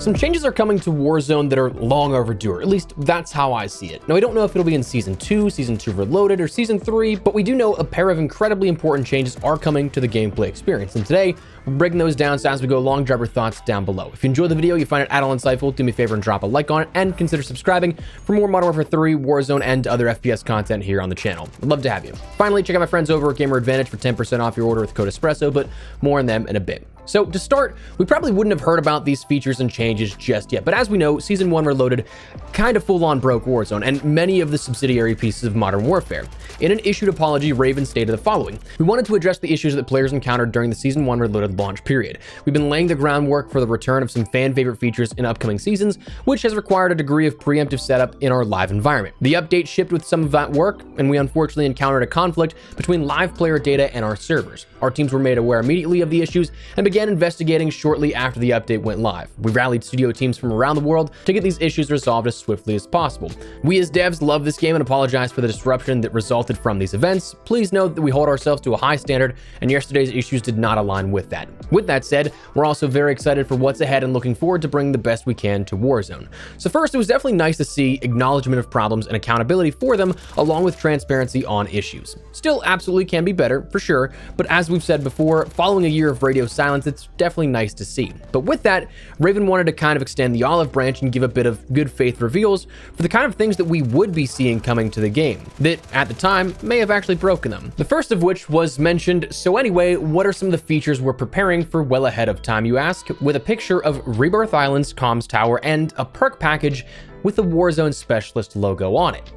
Some changes are coming to Warzone that are long overdue, or at least that's how I see it. Now, we don't know if it'll be in Season 2, Season 2 Reloaded, or Season 3, but we do know a pair of incredibly important changes are coming to the gameplay experience, and today, we're breaking those down, so as we go along, drop your thoughts down below. If you enjoyed the video, you find it at all insightful, do me a favor and drop a like on it, and consider subscribing for more Modern Warfare 3, Warzone, and other FPS content here on the channel. I'd love to have you. Finally, check out my friends over at Gamer Advantage for 10% off your order with code ESPRESSO, but more on them in a bit. So to start, we probably wouldn't have heard about these features and changes just yet, but as we know, Season 1 Reloaded kind of full-on broke Warzone and many of the subsidiary pieces of Modern Warfare. In an issued apology, Raven stated the following: "We wanted to address the issues that players encountered during the Season 1 Reloaded launch period. We've been laying the groundwork for the return of some fan-favorite features in upcoming seasons, which has required a degree of preemptive setup in our live environment. The update shipped with some of that work, and we unfortunately encountered a conflict between live player data and our servers. Our teams were made aware immediately of the issues and began investigating shortly after the update went live. We rallied studio teams from around the world to get these issues resolved as swiftly as possible. We as devs love this game and apologize for the disruption that resulted from these events. Please note that we hold ourselves to a high standard, and yesterday's issues did not align with that. With that said, we're also very excited for what's ahead and looking forward to bringing the best we can to Warzone." So first, it was definitely nice to see acknowledgement of problems and accountability for them, along with transparency on issues. Still absolutely can be better, for sure, but as we've said before, following a year of radio silence, it's definitely nice to see. But with that, Raven wanted to kind of extend the olive branch and give a bit of good faith reveals for the kind of things that we would be seeing coming to the game, that at the time may have actually broken them. The first of which was mentioned. So anyway, what are some of the features we're preparing for well ahead of time, you ask? With a picture of Rebirth Island's comms tower and a perk package with the Warzone Specialist logo on it.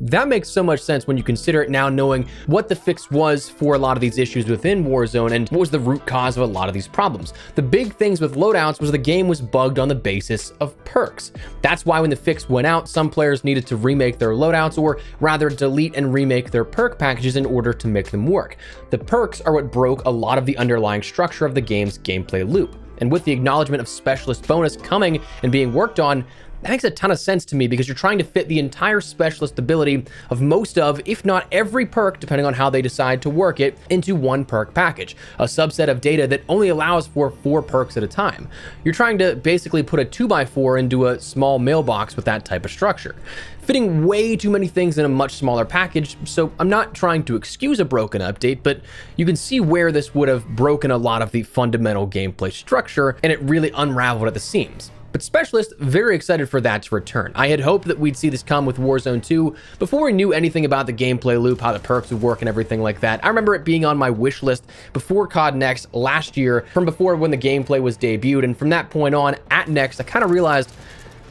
That makes so much sense when you consider it now, knowing what the fix was for a lot of these issues within Warzone and what was the root cause of a lot of these problems. The big things with loadouts was the game was bugged on the basis of perks. That's why when the fix went out, some players needed to remake their loadouts, or rather delete and remake their perk packages in order to make them work. The perks are what broke a lot of the underlying structure of the game's gameplay loop. And with the acknowledgement of Specialist bonus coming and being worked on, that makes a ton of sense to me, because you're trying to fit the entire Specialist ability of most of, if not every perk, depending on how they decide to work it, into one perk package, a subset of data that only allows for 4 perks at a time. You're trying to basically put a 2x4 into a small mailbox with that type of structure, fitting way too many things in a much smaller package. So I'm not trying to excuse a broken update, but you can see where this would have broken a lot of the fundamental gameplay structure, and it really unraveled at the seams. But Specialist, very excited for that to return. I had hoped that we'd see this come with Warzone 2 before we knew anything about the gameplay loop, how the perks would work and everything like that. I remember it being on my wish list before COD Next last year, from before when the gameplay was debuted, and from that point on, at Next, I kind of realized,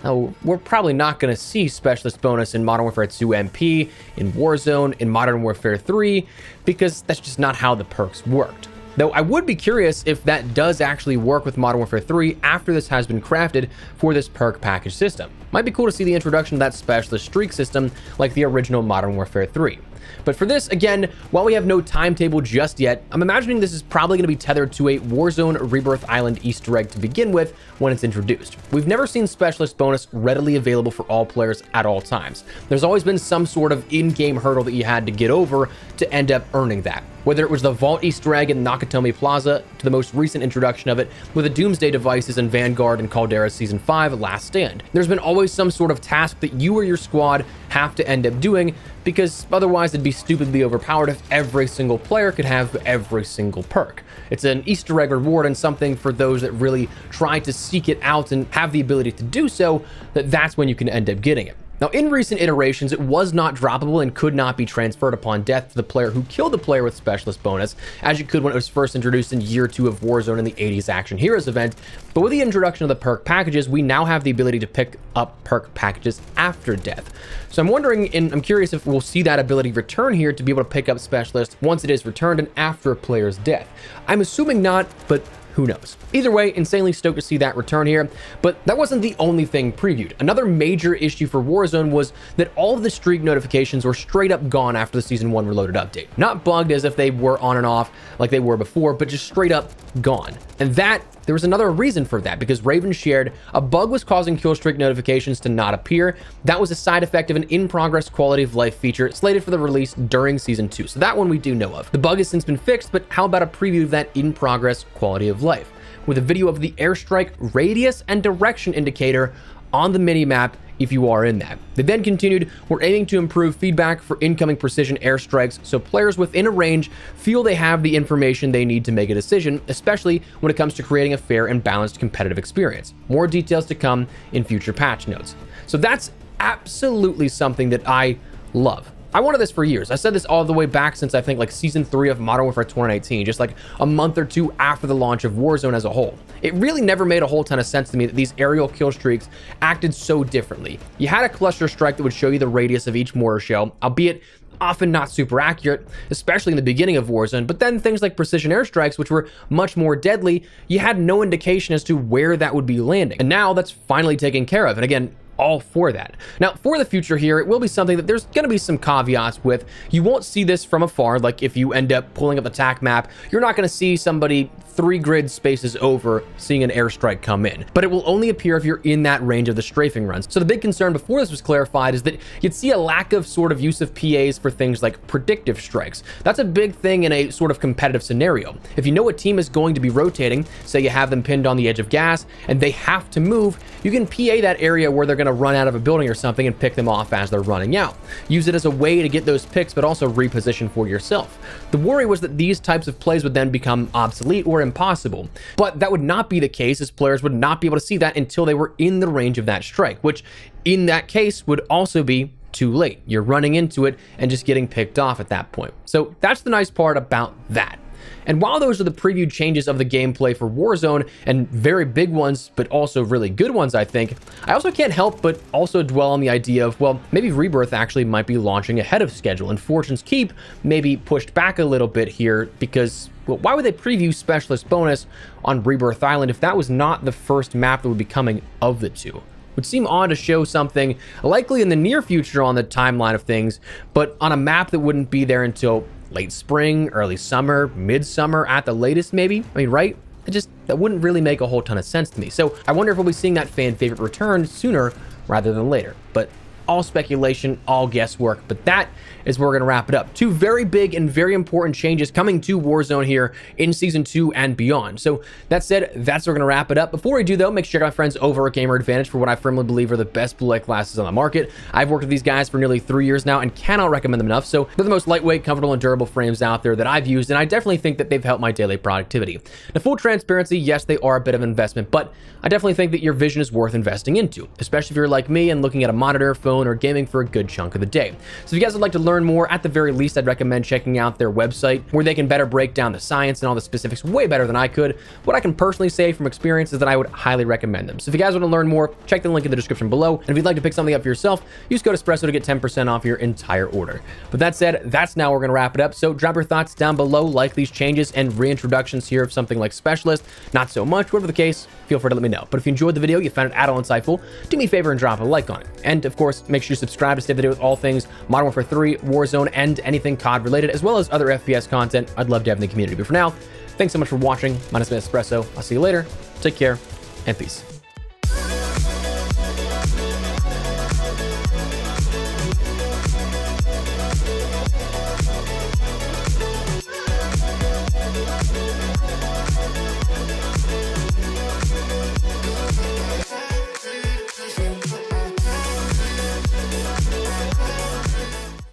oh, we're probably not going to see Specialist bonus in Modern Warfare 2 MP, in Warzone, in Modern Warfare 3, because that's just not how the perks worked. Though I would be curious if that does actually work with Modern Warfare 3 after this has been crafted for this perk package system. Might be cool to see the introduction of that Specialist streak system like the original Modern Warfare 3. But for this, again, while we have no timetable just yet, I'm imagining this is probably going to be tethered to a Warzone Rebirth Island Easter egg to begin with when it's introduced. We've never seen Specialist bonus readily available for all players at all times. There's always been some sort of in-game hurdle that you had to get over to end up earning that. Whether it was the Vault Easter egg in Nakatomi Plaza to the most recent introduction of it with the Doomsday devices in Vanguard and Caldera's Season 5 Last Stand. There's been always some sort of task that you or your squad have to end up doing, because otherwise it'd be stupidly overpowered if every single player could have every single perk. It's an Easter egg reward and something for those that really try to seek it out and have the ability to do so, that's when you can end up getting it. Now, in recent iterations, it was not droppable and could not be transferred upon death to the player who killed the player with Specialist bonus, as you could when it was first introduced in Year 2 of Warzone in the 80s Action Heroes event. But with the introduction of the perk packages, we now have the ability to pick up perk packages after death. So I'm wondering, and I'm curious if we'll see that ability return here to be able to pick up Specialist once it is returned and after a player's death. I'm assuming not, but who knows? Either way, insanely stoked to see that return here, but that wasn't the only thing previewed. Another major issue for Warzone was that all of the streak notifications were straight up gone after the Season 1 Reloaded update. Not bugged as if they were on and off like they were before, but just straight up gone. And there was another reason for that, because Raven shared a bug was causing kill streak notifications to not appear. That was a side effect of an in-progress quality of life feature slated for the release during Season 2. So that one we do know of. The bug has since been fixed, but how about a preview of that in-progress quality of life? with a video of the airstrike radius and direction indicator on the minimap if you are in that. They then continued, we're aiming to improve feedback for incoming precision airstrikes so players within a range feel they have the information they need to make a decision, especially when it comes to creating a fair and balanced competitive experience. More details to come in future patch notes. So that's absolutely something that I love. I wanted this for years. I said this all the way back since I think like season 3 of Modern Warfare 2019, just like a month or two after the launch of Warzone as a whole. It really never made a whole ton of sense to me that these aerial kill streaks acted so differently. You had a cluster strike that would show you the radius of each mortar shell, albeit often not super accurate, especially in the beginning of Warzone, but then things like precision airstrikes, which were much more deadly, you had no indication as to where that would be landing. And now that's finally taken care of. And again, all for that. Now, for the future here, it will be something that there's going to be some caveats with. You won't see this from afar. Like if you end up pulling up the TAC map, you're not going to see somebody 3 grid spaces over seeing an airstrike come in, but it will only appear if you're in that range of the strafing runs. So the big concern before this was clarified is that you'd see a lack of sort of use of PAs for things like predictive strikes. That's a big thing in a sort of competitive scenario. If you know a team is going to be rotating, say you have them pinned on the edge of gas and they have to move, you can PA that area where they're going to run out of a building or something and pick them off as they're running out. Use it as a way to get those picks, but also reposition for yourself. The worry was that these types of plays would then become obsolete or impossible, but that would not be the case, as players would not be able to see that until they were in the range of that strike, which in that case would also be too late. You're running into it and just getting picked off at that point. So that's the nice part about that. And while those are the previewed changes of the gameplay for Warzone, and very big ones, but also really good ones, I think, I also can't help but also dwell on the idea of, well, maybe Rebirth actually might be launching ahead of schedule, and Fortune's Keep may be pushed back a little bit here because, well, why would they preview Specialist Bonus on Rebirth Island if that was not the first map that would be coming of the two? Would seem odd to show something likely in the near future on the timeline of things, but on a map that wouldn't be there until late spring, early summer, midsummer at the latest, maybe. I mean, right? That wouldn't really make a whole ton of sense to me. So I wonder if we'll be seeing that fan favorite return sooner rather than later. But all speculation, all guesswork. But that is where we're going to wrap it up. 2 very big and very important changes coming to Warzone here in Season 2 and beyond. So that said, that's where we're going to wrap it up. Before we do, though, make sure you check out my friends over at Gamer Advantage for what I firmly believe are the best blue light glasses on the market. I've worked with these guys for nearly 3 years now and cannot recommend them enough. So they're the most lightweight, comfortable, and durable frames out there that I've used, and I definitely think that they've helped my daily productivity. Now, full transparency, yes, they are a bit of an investment, but I definitely think that your vision is worth investing into, especially if you're like me and looking at a monitor, phone, or gaming for a good chunk of the day. So if you guys would like to learn more, at the very least, I'd recommend checking out their website, where they can better break down the science and all the specifics way better than I could. What I can personally say from experience is that I would highly recommend them. So if you guys want to learn more, check the link in the description below. And if you'd like to pick something up for yourself, use code Espresso to get 10% off your entire order. But that said, that's now we're going to wrap it up. So drop your thoughts down below, like these changes and reintroductions here of something like Specialist. Not so much, whatever the case, feel free to let me know. But if you enjoyed the video, you found it at all insightful, do me a favor and drop a like on it. And of course, make sure you subscribe to stay up to date with all things Modern Warfare 3, Warzone, and anything COD related, as well as other FPS content I'd love to have in the community. But for now, thanks so much for watching. My name is Espresso. I'll see you later. Take care and peace.